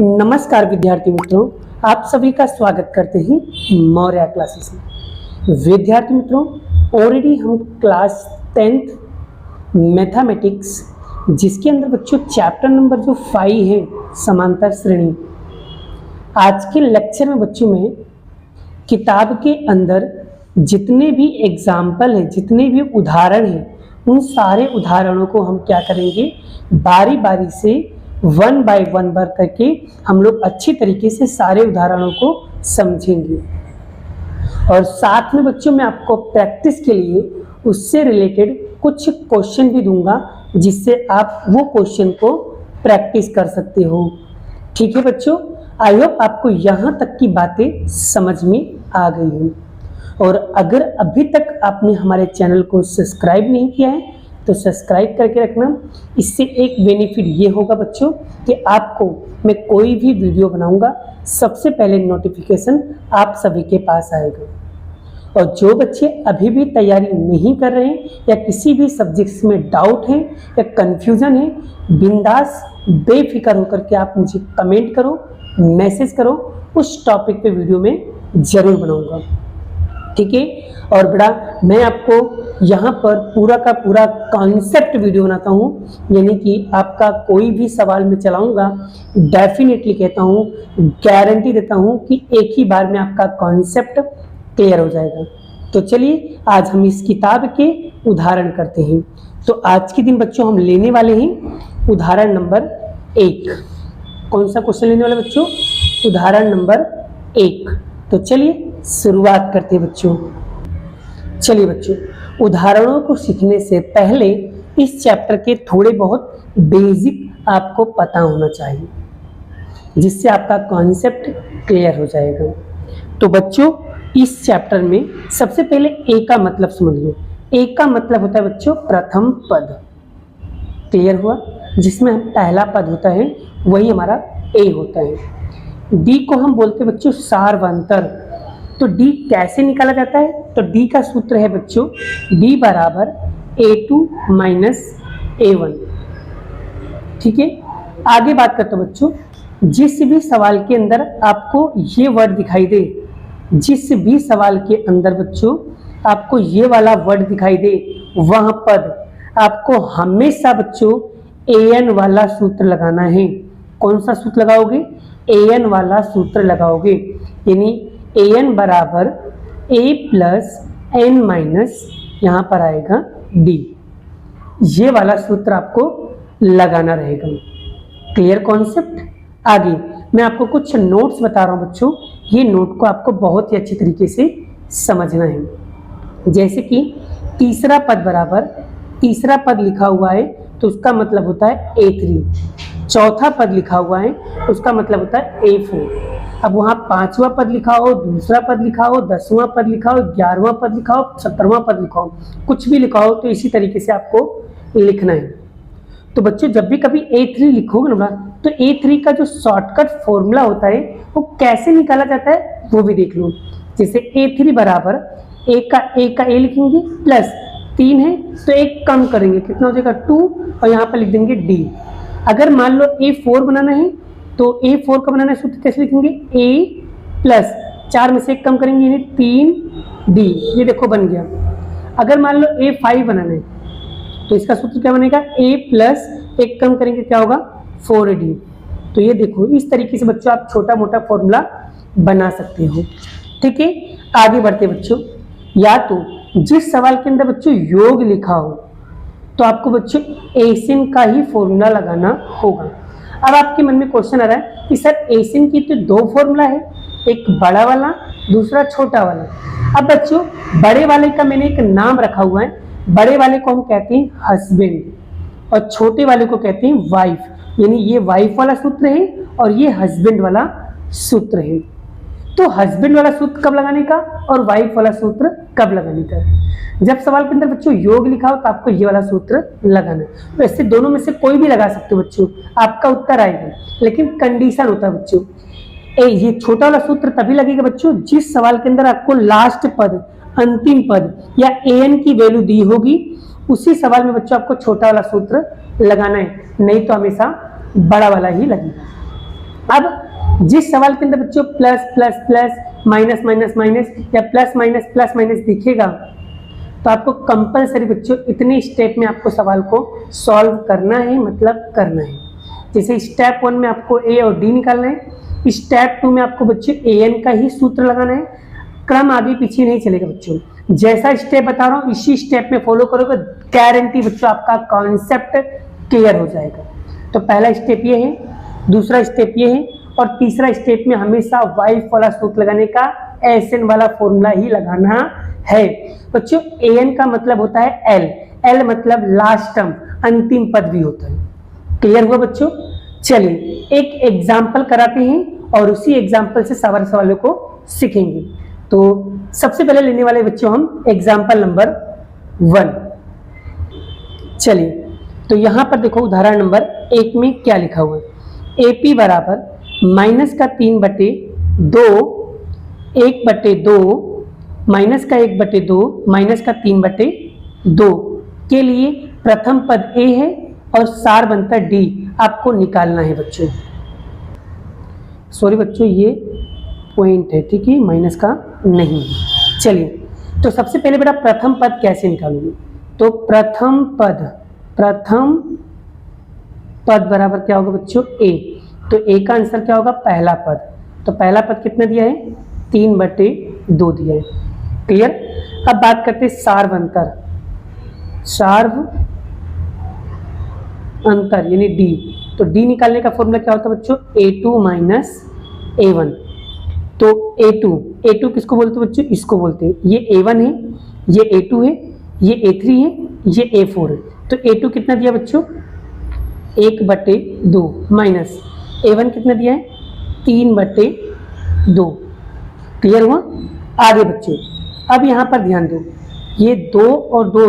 नमस्कार विद्यार्थी मित्रों, आप सभी का स्वागत करते हैं मौर्य क्लासेस में। विद्यार्थी मित्रों, ऑलरेडी हम क्लास 10th मैथमेटिक्स जिसके अंदर बच्चों चैप्टर नंबर जो 5 है समांतर श्रेणी, आज के लेक्चर में बच्चों में किताब के अंदर जितने भी एग्जाम्पल है, जितने भी उदाहरण हैं, उन सारे उदाहरणों को हम क्या करेंगे, बारी बारी से वन बाय वन बार करके हम लोग अच्छी तरीके से सारे उदाहरणों को समझेंगे। और साथ में बच्चों मैं आपको प्रैक्टिस के लिए उससे रिलेटेड कुछ क्वेश्चन भी दूंगा, जिससे आप वो क्वेश्चन को प्रैक्टिस कर सकते हो। ठीक है बच्चों, आई होप आपको यहाँ तक की बातें समझ में आ गई हैं। और अगर अभी तक आपने हमारे चैनल को सब्सक्राइब नहीं किया है तो सब्सक्राइब करके रखना। इससे एक बेनिफिट ये होगा बच्चों कि आपको मैं कोई भी वीडियो बनाऊंगा सबसे पहले नोटिफिकेशन आप सभी के पास आएगा। और जो बच्चे अभी भी तैयारी नहीं कर रहे हैं या किसी भी सब्जेक्ट्स में डाउट है या कंफ्यूजन है, बिंदास बेफिक्र होकर के आप मुझे कमेंट करो, मैसेज करो, उस टॉपिक पे वीडियो में जरूर बनाऊंगा। ठीक है। और बड़ा मैं आपको यहाँ पर पूरा का पूरा कॉन्सेप्ट वीडियो बनाता हूँ, यानी कि आपका कोई भी सवाल मैं चलाऊंगा, डेफिनेटली कहता हूँ, गारंटी देता हूँ कि एक ही बार में आपका कॉन्सेप्ट क्लियर हो जाएगा। तो चलिए आज हम इस किताब के उदाहरण करते हैं। तो आज के दिन बच्चों हम लेने वाले हैं उदाहरण नंबर 1। कौन सा क्वेश्चन लेने वाले बच्चों? उदाहरण नंबर 1। तो चलिए शुरुआत करते हैं बच्चों। चलिए बच्चों, उदाहरणों को सीखने से पहले इस चैप्टर के थोड़े बहुत बेसिक आपको पता होना चाहिए, जिससे आपका कॉन्सेप्ट क्लियर हो जाएगा। तो बच्चों, इस चैप्टर में सबसे पहले ए का मतलब समझ लो। ए का मतलब होता है बच्चों प्रथम पद। क्लियर हुआ? जिसमें हम पहला पद होता है वही हमारा ए होता है। डी को हम बोलते हैं बच्चों सार्वंतर। तो डी कैसे निकाला जाता है? तो डी का सूत्र है बच्चों डी बराबर A2 माइनस A1। ठीक है। आगे बात करते हैं बच्चों, जिस भी सवाल के अंदर आपको ये वर्ड दिखाई दे, जिस भी सवाल के अंदर बच्चों आपको ये वाला वर्ड दिखाई दे, वह पद आपको हमेशा बच्चों an वाला सूत्र लगाना है। कौन सा सूत्र लगाओगे? an वाला सूत्र लगाओगे, यानी an बराबर a प्लस n माइनस यहाँ पर आएगा d। ये वाला सूत्र आपको लगाना रहेगा। Clear concept? आगे मैं आपको कुछ नोट्स बता रहा हूँ बच्चों, ये नोट को आपको बहुत ही अच्छी तरीके से समझना है। जैसे कि तीसरा पद बराबर, तीसरा पद लिखा हुआ है तो उसका मतलब होता है A3। चौथा पद लिखा हुआ है तो उसका मतलब होता है A4। अब वहाँ 5वां पद लिखा हो, दूसरा पद लिखा हो, 10वां पद लिखा हो, 11वां पद लिखा हो, 17वां पद लिखा हो, कुछ भी लिखा हो, तो इसी तरीके से आपको लिखना है। तो बच्चों जब भी कभी A3 लिखोगे ना, तो A3 का जो शॉर्टकट फॉर्मूला होता है वो कैसे निकाला जाता है वो भी देख लो। जैसे A3 बराबर A का A लिखेंगे प्लस 3 है तो 1 कम करेंगे, कितना हो जाएगा 2, और यहाँ पर लिख देंगे D। अगर मान लो A4 बनाना है तो A4 का बनाना है सूत्र कैसे लिखेंगे? A प्लस 4 में से 1 कम करेंगे, यानी 3D। ये देखो बन गया। अगर मान लो A5 बनाना है तो इसका सूत्र क्या बनेगा? A प्लस 1 कम करेंगे क्या होगा? 4D। तो ये देखो इस तरीके से बच्चों आप छोटा मोटा फॉर्मूला बना सकते हो। ठीक है। आगे बढ़ते बच्चों, या तो जिस सवाल के अंदर बच्चों योग लिखा हो तो आपको बच्चों एसिन का ही फॉर्मूला लगाना होगा। अब आपके मन में क्वेश्चन आ रहा है कि सर एसिन की तो 2 फॉर्मूला है, एक बड़ा वाला, दूसरा छोटा वाला। अब बच्चों बड़े वाले का मैंने एक नाम रखा हुआ है। बड़े वाले को हम कहते हैं हस्बैंड और छोटे वाले को कहते हैं वाइफ, यानी ये वाइफ वाला सूत्र है और ये हस्बैंड वाला सूत्र है। तो हस्बैंड वाला सूत्र कब लगाने का और वाइफ वाला सूत्र कब लगाने का? जब सवाल के अंदर बच्चों योग लिखा हो तो आपको ये वाला सूत्र लगाना है। तो ऐसे दोनों में से कोई भी लगा सकते हो बच्चों, आपका उत्तर आएगा। लेकिन कंडीशन होता है बच्चों, ये छोटा वाला सूत्र तभी लगेगा बच्चों जिस सवाल के अंदर आपको लास्ट पद, अंतिम पद या an की वैल्यू दी होगी, उसी सवाल में बच्चों आपको छोटा वाला सूत्र लगाना है, नहीं तो हमेशा बड़ा वाला ही लगेगा। अब जिस सवाल के अंदर बच्चों plus plus plus minus minus minus या प्लस माइनस दिखेगा तो आपको कंपलसरी बच्चों इतने स्टेप में आपको सवाल को सॉल्व करना है, मतलब करना है। जैसे स्टेप 1 में आपको ए और डी निकालना है, स्टेप 2 में आपको बच्चों ए एन का ही सूत्र लगाना है। क्रम आगे पीछे नहीं चलेगा बच्चों, जैसा स्टेप बता रहा हूँ इसी स्टेप में फॉलो करोगे, गारंटी बच्चों आपका कॉन्सेप्ट क्लियर हो जाएगा। तो पहला स्टेप ये है, दूसरा स्टेप ये है, और तीसरा स्टेप में हमेशा वाइफ वाला सूत्र लगाने का एसएन वाला फॉर्मूला ही लगाना है। बच्चों एन का मतलब होता है एल, एल मतलब लास्ट टर्म, अंतिम पद भी होता है। क्लियर हुआ बच्चों? चलिए एक एग्जाम्पल कराते हैं और उसी एग्जाम्पल से सवालों को सीखेंगे। तो सबसे पहले लेने वाले बच्चों हम एग्जाम्पल नंबर 1। चलिए तो यहां पर देखो उदाहरण नंबर 1 में क्या लिखा हुआ है। एपी बराबर माइनस का 3/2, 1/2, माइनस का 1/2, माइनस का 3/2 के लिए प्रथम पद ए है और सार बनता डी आपको निकालना है बच्चों। सॉरी बच्चों ये पॉइंट है, ठीक है, माइनस का नहीं। चलिए तो सबसे पहले बेटा प्रथम पद कैसे निकालूंगी, तो प्रथम पद बराबर क्या होगा बच्चों ए, तो ए का आंसर क्या होगा पहला पद, तो पहला पद कितना दिया है 3/2 दिया है। क्लियर? अब बात करते हैं सार्व अंतर यानी डी, तो डी निकालने का फॉर्मूला क्या होता है बच्चों A2 माइनस A1। तो A2 किसको बोलते हैं बच्चों, इसको बोलते हैं, ये A1 है, ये A2 है, ये A3 है, ये A4 है। तो A2 कितना दिया बच्चों 1/2 माइनस A1 कितना दिया है 3/2। क्लियर हुआ? आगे बच्चों अब यहां पर ध्यान दो, ये 2 और 2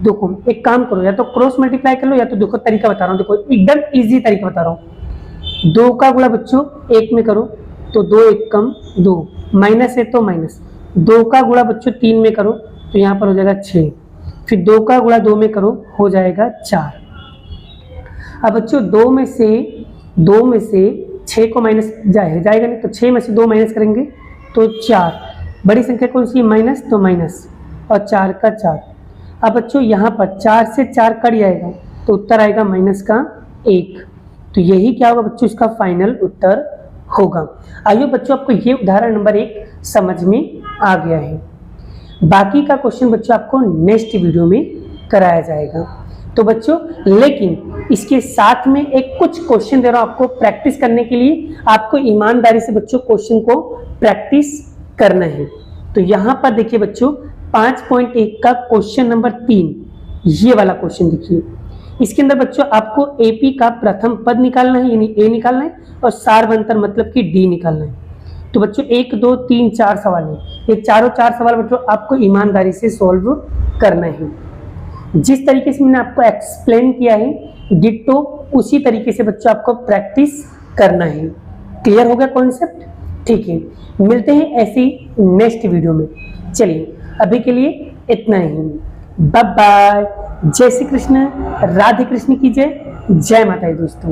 देखो, एक काम करो या तो क्रॉस मल्टीप्लाई कर लो या तो देखो तरीका बता रहा हूँ, देखो एकदम इजी तरीका बता रहा हूँ। 2 का गुणा बच्चों 1 में करो तो 2 1 कम 2, माइनस है तो माइनस, 2 का गुणा बच्चों 3 में करो तो यहाँ पर हो जाएगा 6, फिर 2 का गुणा 2 में करो हो जाएगा 4। अब बच्चों 2 में से 6 को माइनस जाएगा नहीं, तो 6 में से 2 माइनस करेंगे तो 4, बड़ी संख्या कौन सी माइनस, तो माइनस, और 4 का 4। अब बच्चों यहाँ पर 4 से 4 कट जाएगा तो उत्तर आएगा माइनस का 1। तो यही क्या होगा बच्चों इसका फाइनल उत्तर होगा। आइए बच्चों आपको ये उदाहरण नंबर 1 समझ में आ गया है। बाकी का क्वेश्चन बच्चों आपको नेक्स्ट वीडियो में कराया जाएगा। तो बच्चों लेकिन इसके साथ में एक कुछ क्वेश्चन दे रहा हूं आपको प्रैक्टिस करने के लिए, आपको ईमानदारी से बच्चों क्वेश्चन को प्रैक्टिस करना है। तो यहां पर देखिए बच्चों 5.1 का क्वेश्चन नंबर 3, ये वाला क्वेश्चन देखिए। इसके अंदर बच्चों आपको एपी का प्रथम पद निकालना है यानी ए निकालना है, और सार्वंतर मतलब कि डी निकालना है। तो बच्चों 1 2 3 4 सवाल है, ये चारों 4 सवाल बच्चों आपको ईमानदारी से सॉल्व करना है। जिस तरीके से मैंने आपको एक्सप्लेन किया है डिट्टो उसी तरीके से बच्चों आपको प्रैक्टिस करना है। क्लियर हो गया कॉन्सेप्ट? ठीक है, मिलते हैं ऐसी नेक्स्ट वीडियो में। चलिए अभी के लिए इतना ही, बाय बाय, जय श्री कृष्ण, राधे कृष्ण की जय, जय माता दी दोस्तों।